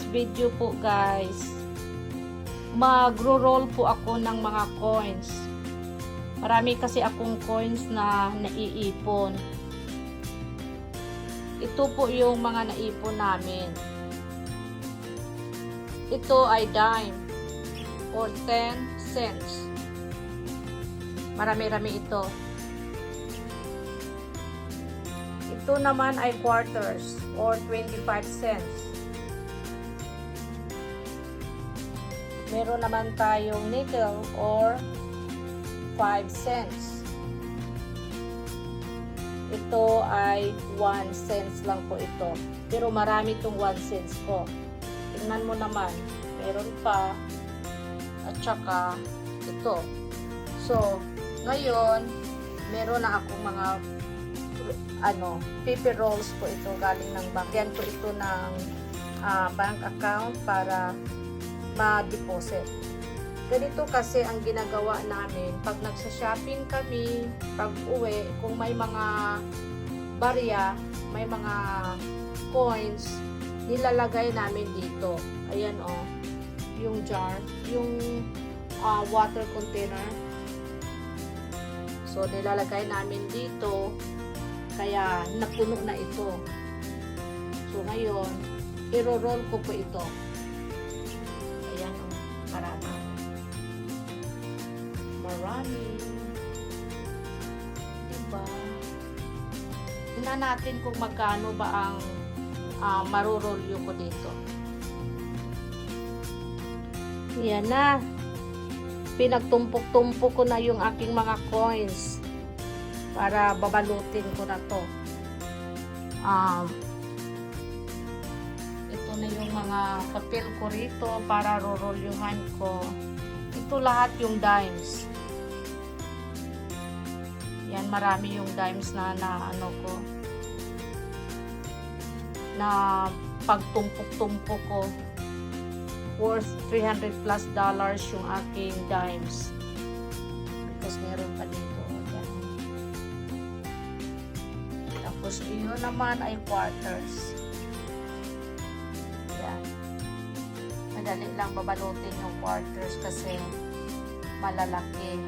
video po guys, magro-roll po ako ng mga coins. Marami kasi akong coins na naiipon. Ito po yung mga naipon namin. Ito ay dime or 10 cents. Marami-rami ito. Ito naman ay quarters or 25 cents. Meron naman tayong nickel or 5 cents. Ito ay 1 cents lang po ito. Pero marami itong 1 cents ko. Tingnan mo naman. Meron pa. At saka ito. So, ngayon, meron na akong mga paper rolls po ito galing ng bank. Yan po ito ng bank account para ma-deposit. Ganito kasi ang ginagawa namin pag nagsa-shopping kami, pag uwi, kung may mga barya, may mga coins, nilalagay namin dito. Ayan o, yung jar, yung water container. So, nilalagay namin dito, kaya napuno na ito. So, ngayon, i-roll ko po ito. Ayan o, marami. Marami. Diba? Tingnan natin kung magkano ba ang marurolyo ko dito. Yan na. Pinagtumpok-tumpok ko na yung aking mga coins para babalutin ko na to. Ito na yung mga papel ko rito para rorolyuhan ko. Ito lahat yung dimes. Yan, marami yung dimes na ko. Na pagtumpok-tumpok ko. Worth $300+ yung aking dimes. Because meron pa dito. Yan. Tapos yun naman ay quarters. Yan. Madali lang babalutin yung quarters kasi malalaki.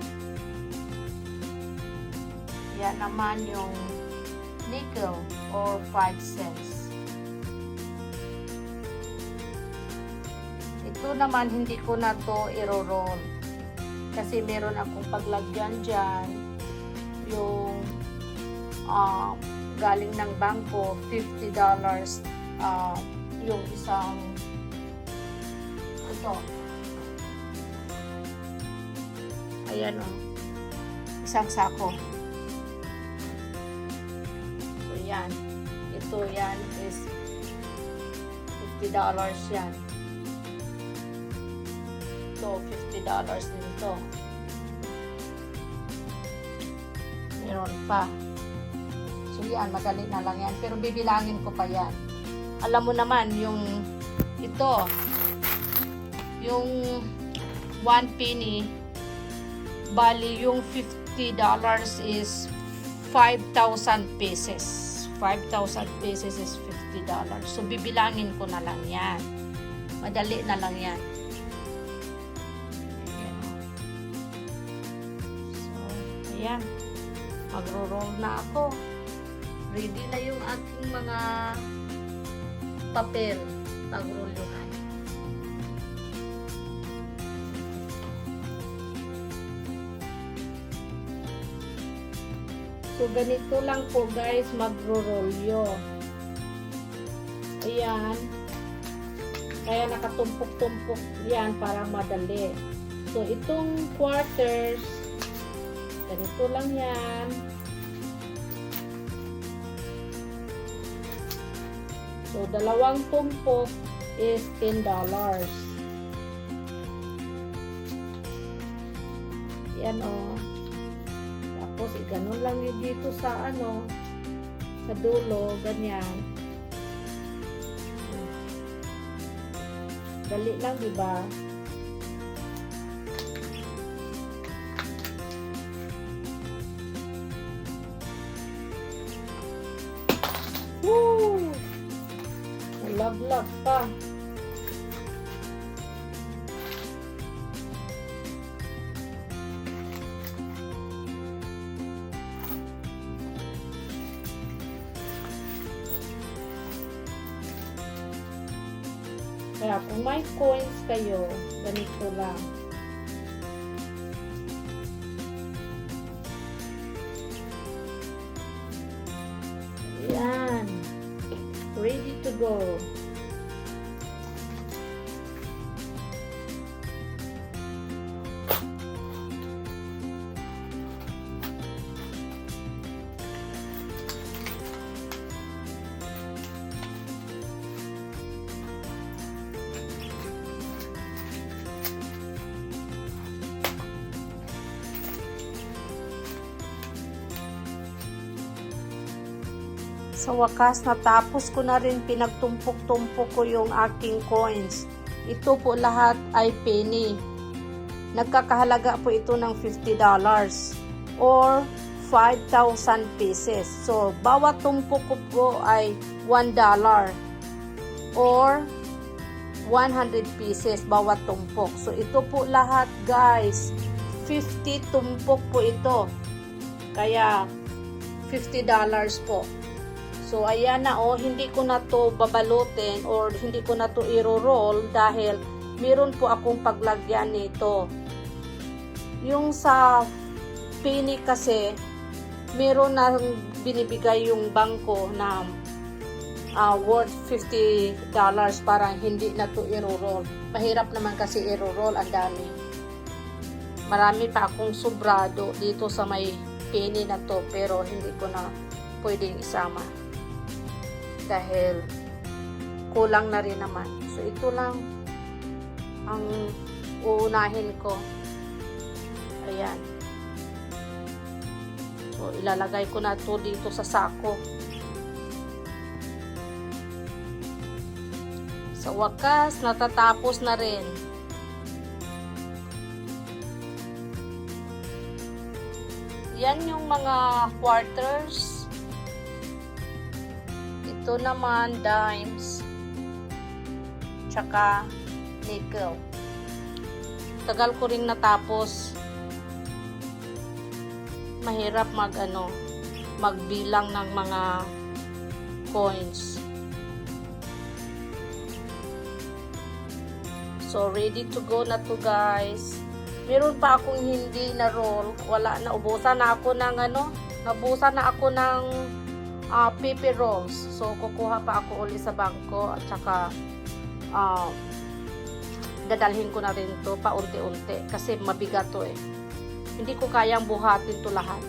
Yan naman yung nickel or 5 cents. Ito naman hindi ko na to i-roll kasi meron akong paglagyan dyan yung galing ng bangko, $50 yung isang ito. Ayan o. Isang sako. So yan. Ito yan is $50 yan. So, $50 din ito. Meron pa. So, yan. Madali na lang yan. Pero bibilangin ko pa yan. Alam mo naman, yung ito, yung 1 penny, bali yung $50 is 5,000 pesos. 5,000 pesos is $50. So, bibilangin ko na lang yan. Madali na lang yan. Ayan, magro-roll na ako. Ready na yung aking mga papel pag-rolluhan. So, ganito lang po guys magro-rolyo. Ayan. Kaya nakatumpok-tumpok yan para madali. So, itong quarters, ganito lang yan. So, dalawang tumpok is $10. Yan o. Tapos, ganun lang yun dito sa sa dulo, ganyan. Dali lang, diba? Woo! Love pa. Kaya kung may coins kayo, ganito lang. Yan. Ready to go. Sa wakas, natapos ko na rin, pinagtumpok-tumpok ko yung aking coins. Ito po lahat ay penny. Nagkakahalaga po ito ng $50 or 5,000 pieces. So, bawat tumpok ko ay $1 or 100 pieces bawat tumpok. So, ito po lahat guys, 50 tumpok po ito. Kaya, $50 po. So, ayan na hindi ko na to babalutin or hindi ko na to i-roll dahil meron po akong paglagyan nito. Yung sa penny kasi, meron na binibigay yung bangko na worth $50 para hindi na to i-roll. Mahirap naman kasi i-roll, ang dami. Marami pa akong sobrado dito sa may penny na to pero hindi ko na pwedeng isama. Dahil kulang na rin naman. So, ito lang ang uunahin ko. Ayan. So, ilalagay ko na ito dito sa sako. Sa wakas, natatapos na rin. Yan yung mga quarters. Ito naman, dimes, tsaka nickel. Tagal ko rin natapos. Mahirap magbilang ng mga coins. So, ready to go na to guys. Meron pa akong hindi na roll. Wala na, ubusan na ako ng nabusan na ako ng paper rolls. So, kukuha pa ako uli sa bangko at saka dadalhin ko na rin to paunti-unti kasi mabigat to eh. Hindi ko kayang buhatin to lahat.